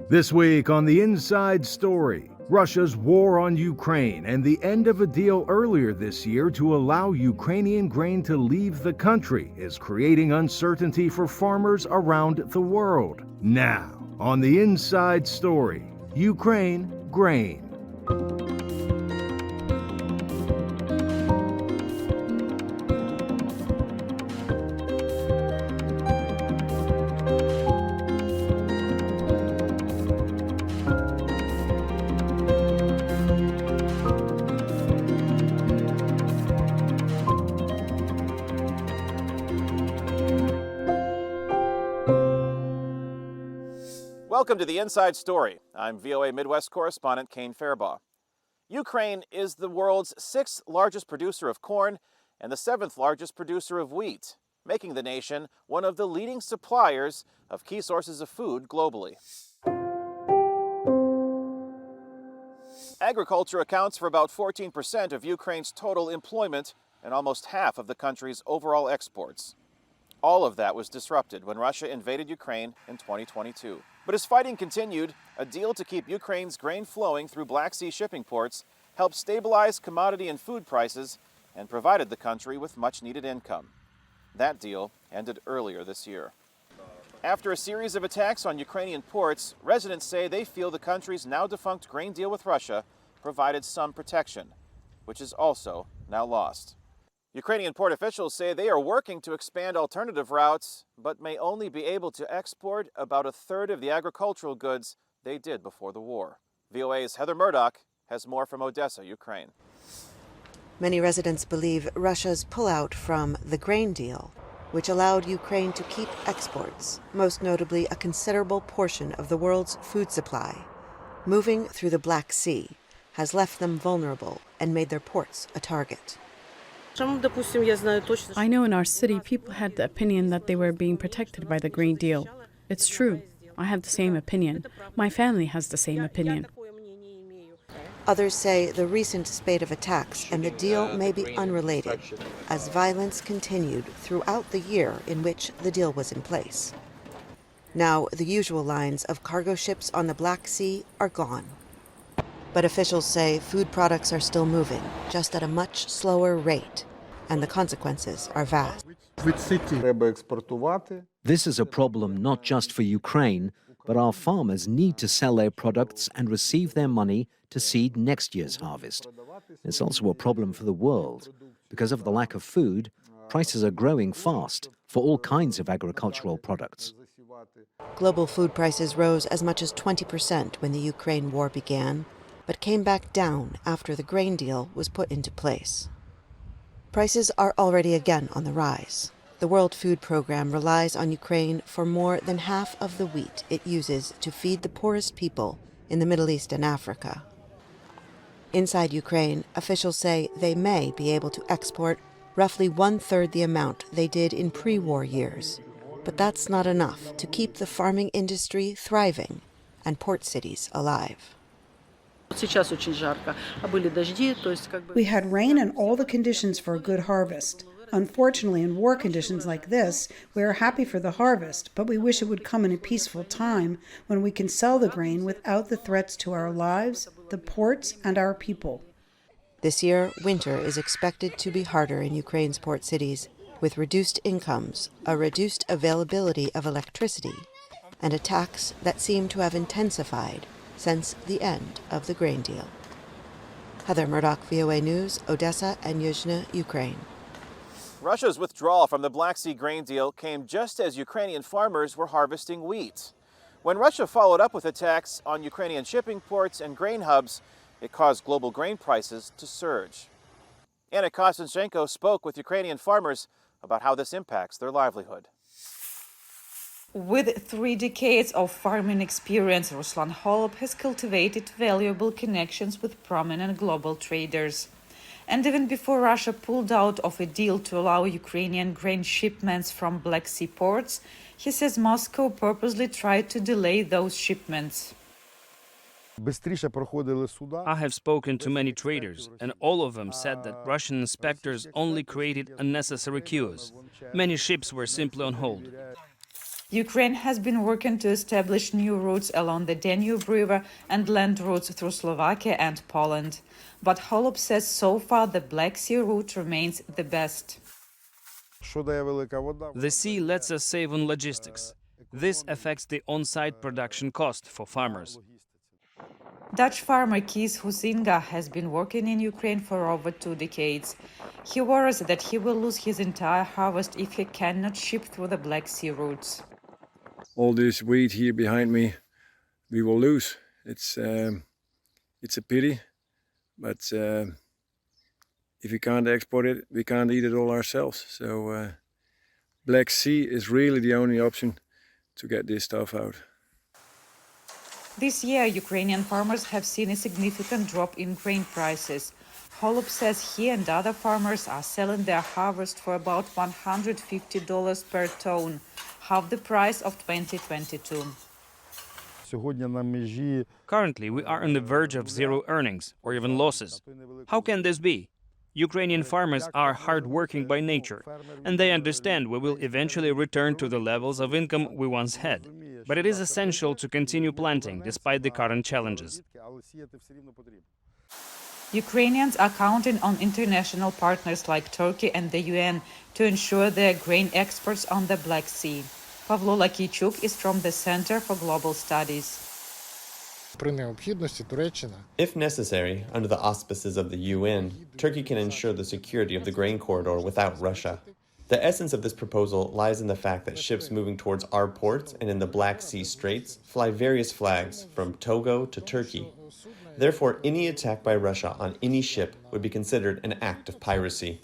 This week on The Inside Story, Russia's war on Ukraine and the end of a deal earlier this year to allow Ukrainian grain to leave the country is creating uncertainty for farmers around the world. Now, on The Inside Story, Ukraine grain. Welcome to The Inside Story. I'm VOA Midwest correspondent Kane Fairbaugh. Ukraine is the world's 6th largest producer of corn and the 7th largest producer of wheat, making the nation one of the leading suppliers of key sources of food globally. Agriculture accounts for about 14% of Ukraine's total employment and almost half of the country's overall exports. All of that was disrupted when Russia invaded Ukraine in 2022. But as fighting continued, a deal to keep Ukraine's grain flowing through Black Sea shipping ports helped stabilize commodity and food prices and provided the country with much-needed income. That deal ended earlier this year. After a series of attacks on Ukrainian ports, residents say they feel the country's now-defunct grain deal with Russia provided some protection, which is also now lost. Ukrainian port officials say they are working to expand alternative routes, but may only be able to export about a third of the agricultural goods they did before the war. VOA's Heather Murdoch has more from Odessa, Ukraine. Many residents believe Russia's pullout from the grain deal, which allowed Ukraine to keep exports, most notably a considerable portion of the world's food supply, moving through the Black Sea, has left them vulnerable and made their ports a target. I know in our city people had the opinion that they were being protected by the grain deal. It's true. I have the same opinion. My family has the same opinion. Others say the recent spate of attacks and the deal may be unrelated, as violence continued throughout the year in which the deal was in place. Now, the usual lines of cargo ships on the Black Sea are gone. But officials say food products are still moving, just at a much slower rate, and the consequences are vast. This is a problem not just for Ukraine, but our farmers need to sell their products and receive their money to seed next year's harvest. It's also a problem for the world. Because of the lack of food, prices are growing fast for all kinds of agricultural products. Global food prices rose as much as 20% when the Ukraine war began, but came back down after the grain deal was put into place. Prices are already again on the rise. The World Food Programme relies on Ukraine for more than half of the wheat it uses to feed the poorest people in the Middle East and Africa. Inside Ukraine, officials say they may be able to export roughly one-third the amount they did in pre-war years. But that's not enough to keep the farming industry thriving and port cities alive. We had rain and all the conditions for a good harvest. Unfortunately, in war conditions like this, we are happy for the harvest, but we wish it would come in a peaceful time when we can sell the grain without the threats to our lives, the ports, and our people. This year, winter is expected to be harder in Ukraine's port cities, with reduced incomes, a reduced availability of electricity, and attacks that seem to have intensified since the end of the grain deal. Heather Murdoch, VOA News, Odessa and Yuzhny, Ukraine. Russia's withdrawal from the Black Sea grain deal came just as Ukrainian farmers were harvesting wheat. When Russia followed up with attacks on Ukrainian shipping ports and grain hubs, it caused global grain prices to surge. Anna Kostanchenko spoke with Ukrainian farmers about how this impacts their livelihood. With 3 decades of farming experience, Ruslan Holub has cultivated valuable connections with prominent global traders. And even before Russia pulled out of a deal to allow Ukrainian grain shipments from Black Sea ports, he says Moscow purposely tried to delay those shipments. I have spoken to many traders, and all of them said that Russian inspectors only created unnecessary queues. Many ships were simply on hold. Ukraine has been working to establish new routes along the Danube River and land routes through Slovakia and Poland. But Holub says so far the Black Sea route remains the best. The sea lets us save on logistics. This affects the on-site production cost for farmers. Dutch farmer Kees Huizinga has been working in Ukraine for over 2 decades. He worries that he will lose his entire harvest if he cannot ship through the Black Sea routes. All this wheat here behind me, we will lose. It's a pity, but if we can't export it, we can't eat it all ourselves. So Black Sea is really the only option to get this stuff out. This year, Ukrainian farmers have seen a significant drop in grain prices. Holub says he and other farmers are selling their harvest for about $150 per ton, half the price of 2022. Currently, we are on the verge of zero earnings or even losses. How can this be? Ukrainian farmers are hardworking by nature, and they understand we will eventually return to the levels of income we once had. But it is essential to continue planting despite the current challenges. Ukrainians are counting on international partners like Turkey and the UN to ensure their grain exports on the Black Sea. Pavlo Lakichuk is from the Center for Global Studies. If necessary, under the auspices of the UN, Turkey can ensure the security of the grain corridor without Russia. The essence of this proposal lies in the fact that ships moving towards our ports and in the Black Sea Straits fly various flags from Togo to Turkey. Therefore, any attack by Russia on any ship would be considered an act of piracy.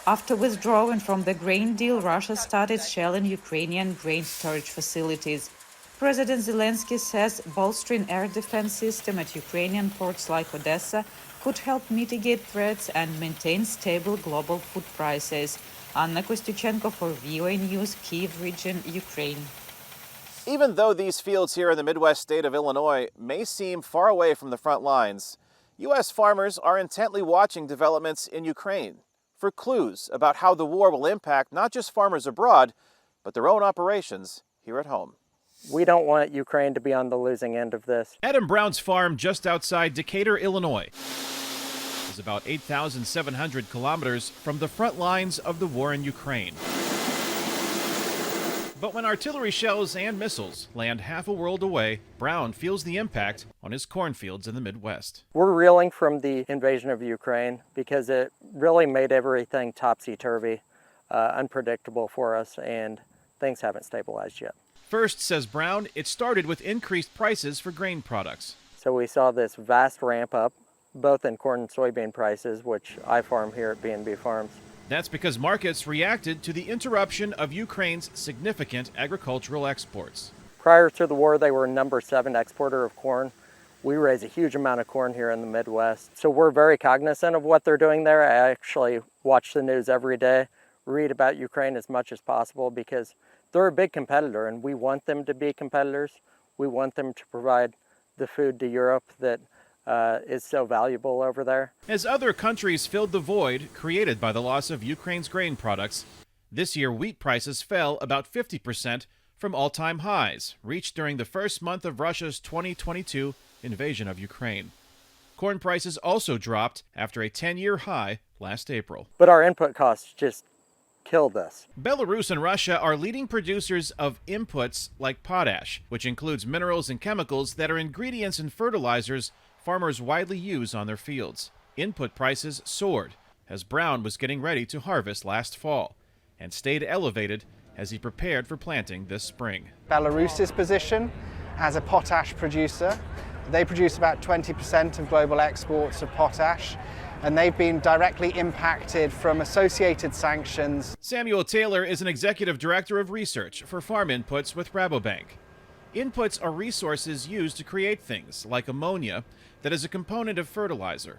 After withdrawing from the grain deal, Russia started shelling Ukrainian grain storage facilities. President Zelensky says bolstering air defense system at Ukrainian ports like Odessa could help mitigate threats and maintain stable global food prices. Anna Kostyuchenko for VOA News, Kyiv region, Ukraine. Even though these fields here in the Midwest state of Illinois may seem far away from the front lines, U.S. farmers are intently watching developments in Ukraine for clues about how the war will impact not just farmers abroad, but their own operations here at home. We don't want Ukraine to be on the losing end of this. Adam Brown's farm just outside Decatur, Illinois, is about 8,700 kilometers from the front lines of the war in Ukraine. But when artillery shells and missiles land half a world away, Brown feels the impact on his cornfields in the Midwest. We're reeling from the invasion of Ukraine because it really made everything topsy-turvy, unpredictable for us, and things haven't stabilized yet. First, says Brown, it started with increased prices for grain products. So we saw this vast ramp up, both in corn and soybean prices, which I farm here at B&B Farms. That's because markets reacted to the interruption of Ukraine's significant agricultural exports. Prior to the war, they were number 7 exporter of corn. We raise a huge amount of corn here in the Midwest. So we're very cognizant of what they're doing there. I actually watch the news every day, read about Ukraine as much as possible because they're a big competitor and we want them to be competitors. We want them to provide the food to Europe that is so valuable over there. As other countries filled the void created by the loss of Ukraine's grain products, this year wheat prices fell about 50% from all-time highs reached during the first month of Russia's 2022 invasion of Ukraine. Corn prices also dropped after a 10-year high last April. But our input costs just killed us. Belarus and Russia are leading producers of inputs like potash, which includes minerals and chemicals that are ingredients in fertilizers farmers widely use on their fields. Input prices soared as Brown was getting ready to harvest last fall and stayed elevated as he prepared for planting this spring. Belarus's position as a potash producer, they produce about 20% of global exports of potash, and they've been directly impacted from associated sanctions. Samuel Taylor is an executive director of research for farm inputs with Rabobank. Inputs are resources used to create things like ammonia that is a component of fertilizer.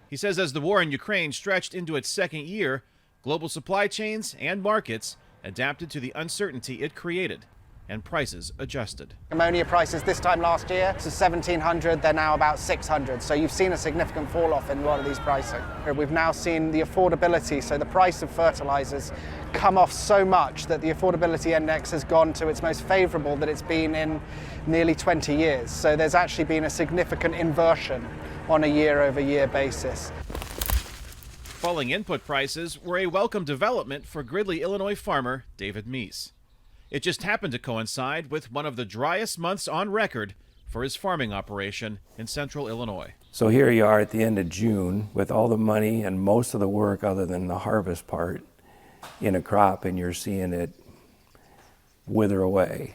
He says as the war in Ukraine stretched into its second year, global supply chains and markets adapted to the uncertainty it created. and prices adjusted. Ammonia prices this time last year to 1,700, they're now about 600. So you've seen a significant fall off in a lot of these pricing. We've now seen the affordability, so the price of fertilizers, come off so much that the affordability index has gone to its most favorable that it's been in nearly 20 years. So there's actually been a significant inversion on a year-over-year basis. Falling input prices were a welcome development for Gridley, Illinois farmer David Meese. It just happened to coincide with one of the driest months on record for his farming operation in central Illinois. So here you are at the end of June with all the money and most of the work other than the harvest part in a crop, and you're seeing it wither away.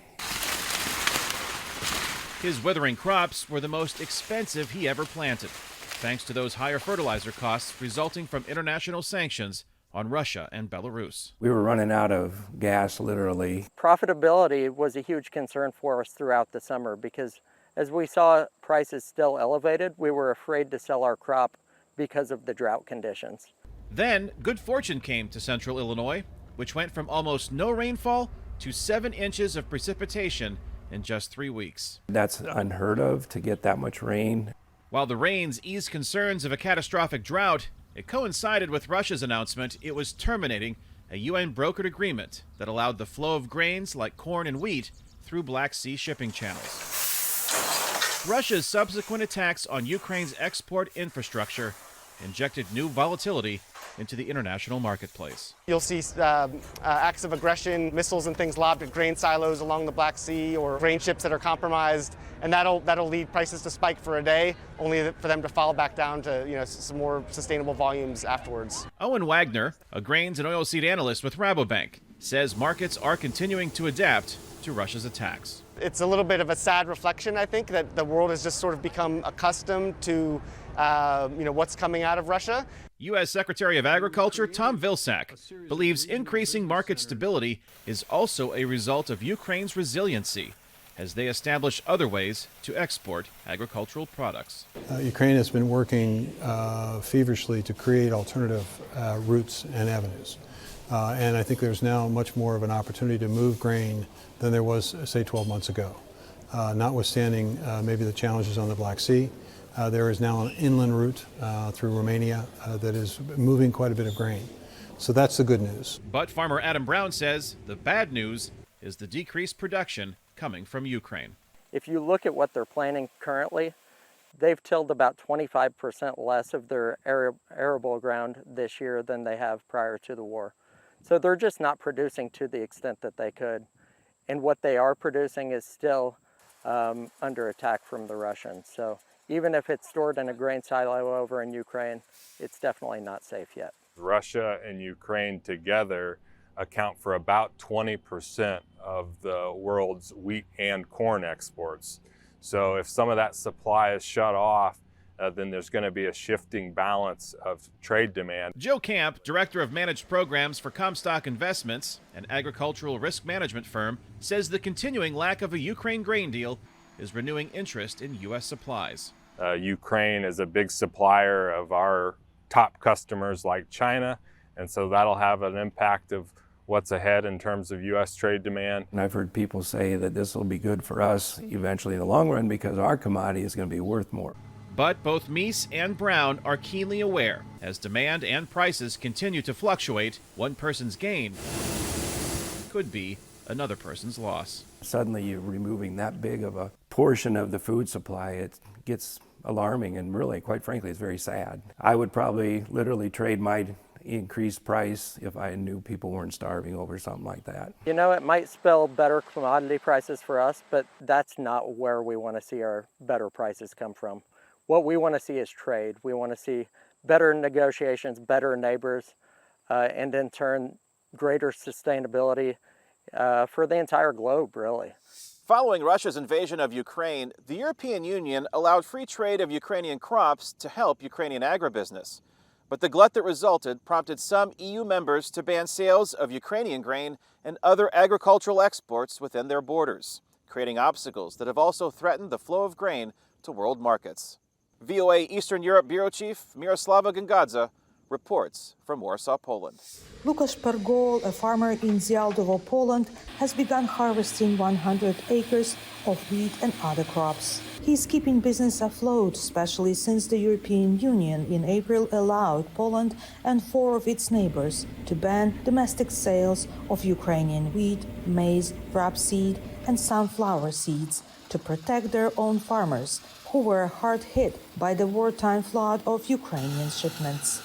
His withering crops were the most expensive he ever planted, thanks to those higher fertilizer costs resulting from international sanctions on Russia and Belarus. We were running out of gas, literally. Profitability was a huge concern for us throughout the summer because as we saw prices still elevated, we were afraid to sell our crop because of the drought conditions. Then, good fortune came to central Illinois, which went from almost no rainfall to 7 inches of precipitation in just 3 weeks. That's unheard of to get that much rain. While the rains eased concerns of a catastrophic drought, it coincided with Russia's announcement it was terminating a UN-brokered agreement that allowed the flow of grains like corn and wheat through Black Sea shipping channels. Russia's subsequent attacks on Ukraine's export infrastructure injected new volatility into the international marketplace. You'll see acts of aggression, missiles and things lobbed at grain silos along the Black Sea or grain ships that are compromised, and that'll lead prices to spike for a day, only for them to fall back down to some more sustainable volumes afterwards. Owen Wagner, a grains and oilseed analyst with Rabobank, says markets are continuing to adapt to Russia's attacks. It's a little bit of a sad reflection, I think, that the world has just sort of become accustomed to what's coming out of Russia. U.S. Secretary of Agriculture Tom Vilsack believes increasing market stability is also a result of Ukraine's resiliency as they establish other ways to export agricultural products. Ukraine has been working feverishly to create alternative routes and avenues. And I think there's now much more of an opportunity to move grain than there was, say, 12 months ago. Notwithstanding maybe the challenges on the Black Sea, there is now an inland route through Romania that is moving quite a bit of grain. So that's the good news. But farmer Adam Brown says the bad news is the decreased production coming from Ukraine. If you look at what they're planting currently, they've tilled about 25% less of their arable ground this year than they have prior to the war. So they're just not producing to the extent that they could. And what they are producing is still under attack from the Russians. So even if it's stored in a grain silo over in Ukraine, it's definitely not safe yet. Russia and Ukraine together account for about 20% of the world's wheat and corn exports. So if some of that supply is shut off, then there's going to be a shifting balance of trade demand. Joe Camp, Director of Managed Programs for Comstock Investments, an agricultural risk management firm, says the continuing lack of a Ukraine grain deal is renewing interest in U.S. supplies. Ukraine is a big supplier of our top customers like China, and so that'll have an impact of what's ahead in terms of U.S. trade demand. And I've heard people say that this will be good for us eventually in the long run because our commodity is going to be worth more. But both Meese and Brown are keenly aware as demand and prices continue to fluctuate, one person's gain could be another person's loss. Suddenly you're removing that big of a portion of the food supply. It gets alarming and really, quite frankly, it's very sad. I would probably literally trade my increased price if I knew people weren't starving over something like that. You know, it might spell better commodity prices for us, but that's not where we want to see our better prices come from. What we want to see is trade. We want to see better negotiations, better neighbors, and in turn, greater sustainability for the entire globe, really. Following Russia's invasion of Ukraine, the European Union allowed free trade of Ukrainian crops to help Ukrainian agribusiness. But the glut that resulted prompted some EU members to ban sales of Ukrainian grain and other agricultural exports within their borders, creating obstacles that have also threatened the flow of grain to world markets. VOA Eastern Europe Bureau Chief Miroslava Gangadze Reports from Warsaw, Poland. Łukasz Pergol, a farmer in Zjaldowo, Poland, has begun harvesting 100 acres of wheat and other crops. He's keeping business afloat, especially since the European Union in April allowed Poland and 4 of its neighbors to ban domestic sales of Ukrainian wheat, maize, rapeseed, and sunflower seeds to protect their own farmers, who were hard hit by the wartime flood of Ukrainian shipments.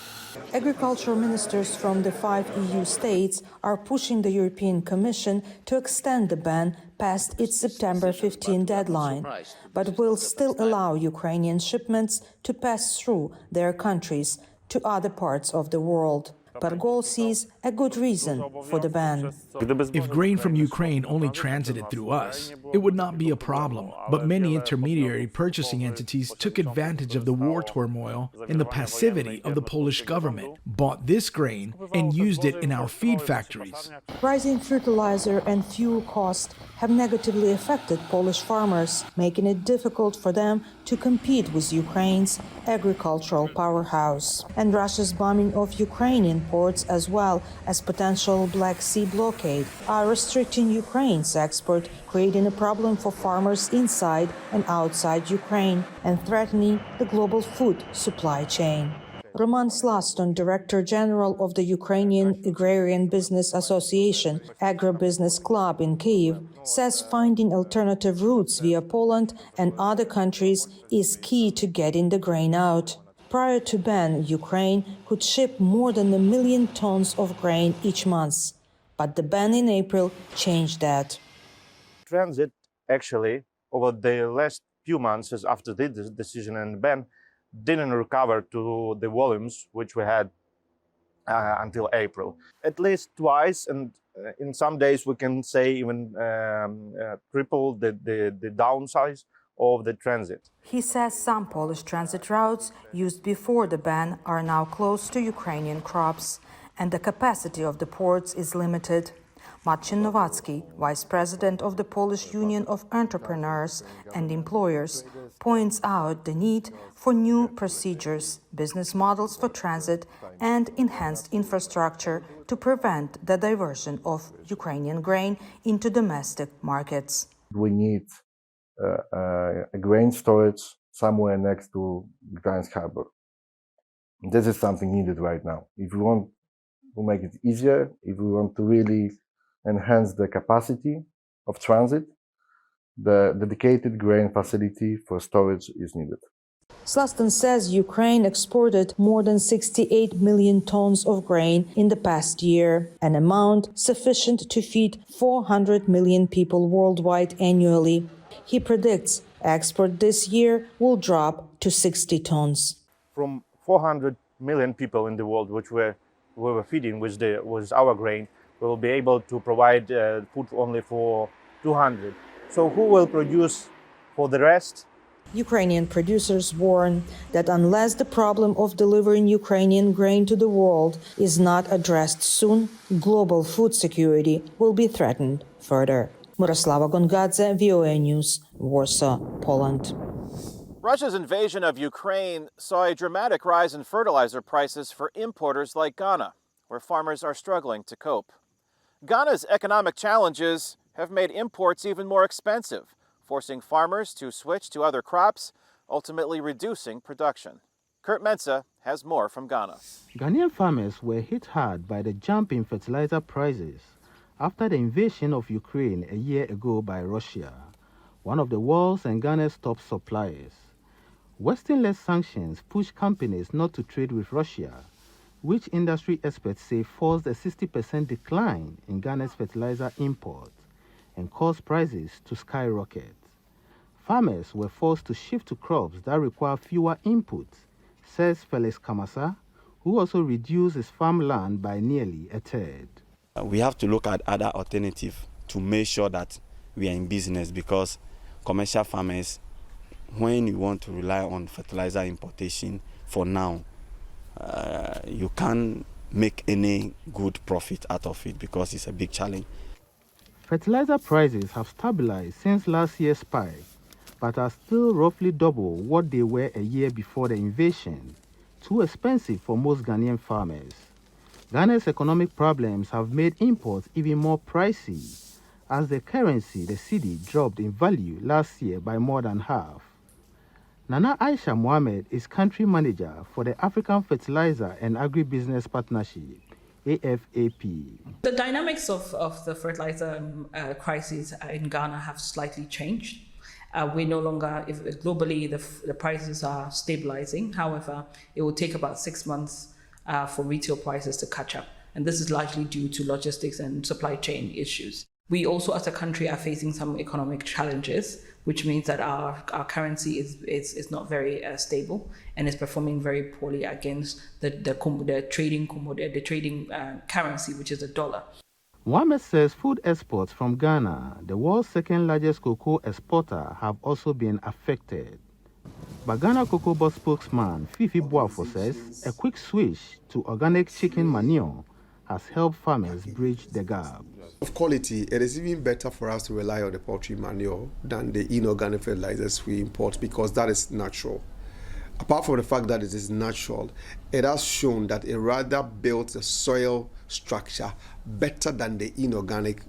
Agricultural ministers from the 5 EU states are pushing the European Commission to extend the ban past its September 15 deadline, but will still allow Ukrainian shipments to pass through their countries to other parts of the world. Pergol sees a good reason for the ban. If grain from Ukraine only transited through us, it would not be a problem. But many intermediary purchasing entities took advantage of the war turmoil and the passivity of the Polish government, bought this grain, and used it in our feed factories. Rising fertilizer and fuel costs have negatively affected Polish farmers, making it difficult for them to compete with Ukraine's agricultural powerhouse. And Russia's bombing of Ukrainian ports, as well as potential Black Sea blockade, are restricting Ukraine's export, creating a problem for farmers inside and outside Ukraine and threatening the global food supply chain. Roman Slaston, Director General of the Ukrainian Agrarian Business Association, Agribusiness Club in Kyiv, says finding alternative routes via Poland and other countries is key to getting the grain out. Prior to ban, Ukraine could ship more than 1 million tons of grain each month, but the ban in April changed that. Transit, actually, over the last few months after the decision and ban, didn't recover to the volumes which we had until April. At least twice, and in some days we can say even triple the downsize of the transit. He says some Polish transit routes used before the ban are now close to Ukrainian crops, and the capacity of the ports is limited. Marcin Nowacki, vice president of the Polish Union of Entrepreneurs and Employers, points out the need for new procedures, business models for transit, and enhanced infrastructure to prevent the diversion of Ukrainian grain into domestic markets. We need a grain storage somewhere next to Gdańsk harbor. This is something needed right now. If we want to make it easier, if we want to really enhance the capacity of transit, the dedicated grain facility for storage is needed. Slaston says Ukraine exported more than 68 million tons of grain in the past year, an amount sufficient to feed 400 million people worldwide annually. He predicts export this year will drop to 60 tons. From 400 million people in the world, which we were feeding with our grain, we will be able to provide food only for 200. So who will produce for the rest? Ukrainian producers warn that unless the problem of delivering Ukrainian grain to the world is not addressed soon, global food security will be threatened further. Miroslava Gongadze, VOA News, Warsaw, Poland. Russia's invasion of Ukraine saw a dramatic rise in fertilizer prices for importers like Ghana, where farmers are struggling to cope. Ghana's economic challenges have made imports even more expensive, forcing farmers to switch to other crops, ultimately reducing production. Kurt Mensah has more from Ghana. Ghanaian farmers were hit hard by the jump in fertilizer prices after the invasion of Ukraine a year ago by Russia, one of the world's and Ghana's top suppliers. Western-led sanctions pushed companies not to trade with Russia, which industry experts say forced a 60% decline in Ghana's fertilizer imports and caused prices to skyrocket. Farmers were forced to shift to crops that require fewer inputs, says Felix Kamasa, who also reduced his farmland by nearly a third. We have to look at other alternatives to make sure that we are in business, because commercial farmers, when you want to rely on fertilizer importation for now, you can't make any good profit out of it because it's a big challenge. Fertilizer prices have stabilized since last year's spike, but are still roughly double what they were a year before the invasion, too expensive for most Ghanaian farmers. Ghana's economic problems have made imports even more pricey, as the currency, the cedi, dropped in value last year by more than half. Nana Aisha Mohammed is country manager for the African Fertilizer and Agribusiness Partnership, AFAP. The dynamics of the fertilizer crisis in Ghana have slightly changed. We no longer, globally, the prices are stabilizing. However, it will take about 6 months for retail prices to catch up. And this is largely due to logistics and supply chain issues. We also, as a country, are facing some economic challenges, which means that our currency is not very stable and is performing very poorly against the trading currency, which is the dollar. Mohammed says food exports from Ghana, the world's second largest cocoa exporter, have also been affected. But Ghana Cocoa Board spokesman Fifi Boafo says a quick switch to organic chicken manure has helped farmers bridge the gap. Of quality, it is even better for us to rely on the poultry manure than the inorganic fertilizers we import, because that is natural. Apart from the fact that it is natural, it has shown that it rather builds the soil structure better than the inorganic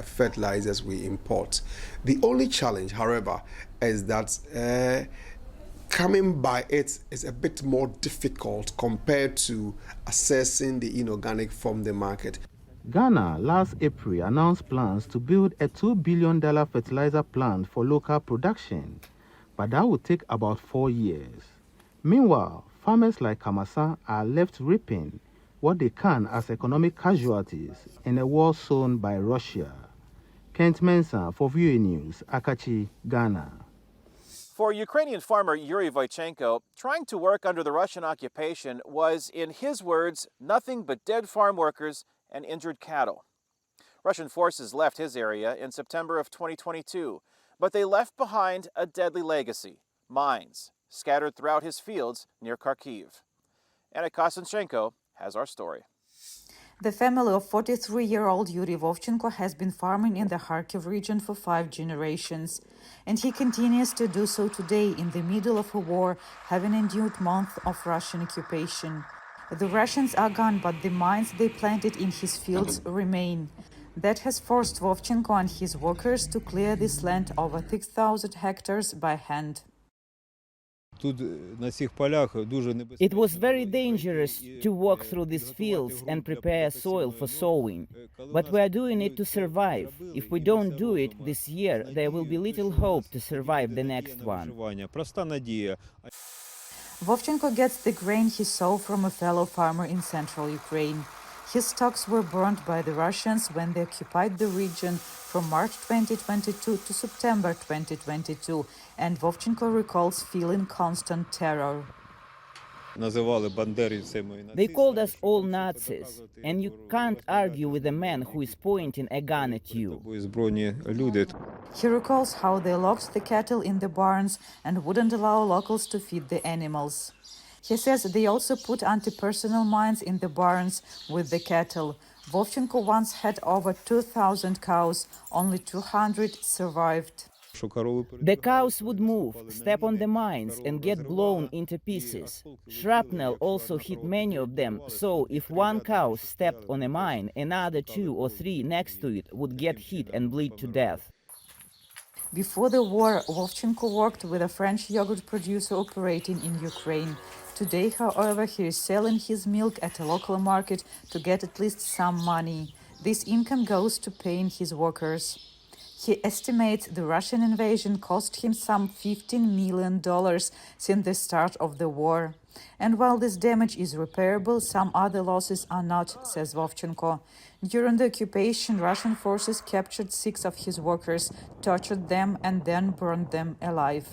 fertilizers we import. The only challenge, however, is that coming by it is a bit more difficult compared to assessing the inorganic from the market. Ghana last April announced plans to build a $2 billion fertilizer plant for local production, but that will take about 4 years. Meanwhile, farmers like Kamasa are left reaping what they can as economic casualties in a war sown by Russia. Kent Mensah for VOA News, Akachi, Ghana. For Ukrainian farmer Yuri Voichenko, trying to work under the Russian occupation was, in his words, nothing but dead farm workers and injured cattle. Russian forces left his area in September of 2022, but they left behind a deadly legacy, mines, scattered throughout his fields near Kharkiv. Anna Kosanchenko has our story. The family of 43-year-old Yuri Vovchenko has been farming in the Kharkiv region for 5 generations, and he continues to do so today in the middle of a war, having endured months of Russian occupation. The Russians are gone, but the mines they planted in his fields remain. That has forced Vovchenko and his workers to clear this land over 6,000 hectares by hand. It was very dangerous to walk through these fields and prepare soil for sowing. But we are doing it to survive. If we don't do it this year, there will be little hope to survive the next one. Vovchenko gets the grain he sowed from a fellow farmer in central Ukraine. His stocks were burned by the Russians when they occupied the region from March 2022 to September 2022, and Vovchenko recalls feeling constant terror. They called us all Nazis, and you can't argue with a man who is pointing a gun at you. He recalls how they locked the cattle in the barns and wouldn't allow locals to feed the animals. He says they also put anti-personnel mines in the barns with the cattle. Vovchenko once had over 2,000 cows, only 200 survived. The cows would move, step on the mines, and get blown into pieces. Shrapnel also hit many of them, so if one cow stepped on a mine, another 2 or 3 next to it would get hit and bleed to death. Before the war, Vovchenko worked with a French yogurt producer operating in Ukraine. Today, however, he is selling his milk at a local market to get at least some money. This income goes to paying his workers. He estimates the Russian invasion cost him some $15 million since the start of the war. And while this damage is repairable, some other losses are not, says Vovchenko. During the occupation, Russian forces captured 6 of his workers, tortured them, and then burned them alive.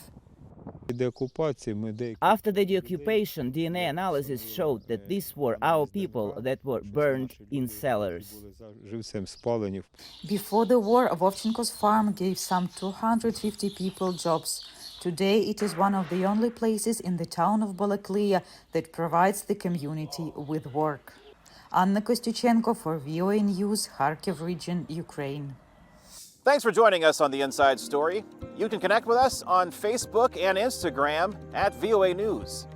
After the deoccupation, DNA analysis showed that these were our people that were burned in cellars. Before the war, Vovchenko's farm gave some 250 people jobs. Today, it is one of the only places in the town of Balaklia that provides the community with work. Anna Kostyuchenko for VOA News, Kharkiv region, Ukraine. Thanks for joining us on The Inside Story. You can connect with us on Facebook and Instagram at VOA News.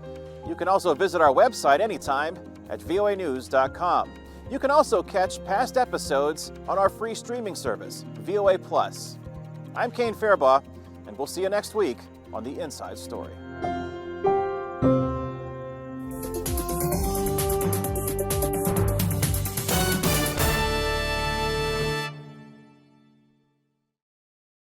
You can also visit our website anytime at voanews.com. You can also catch past episodes on our free streaming service, VOA Plus. I'm Kane Fairbaugh, and we'll see you next week on The Inside Story.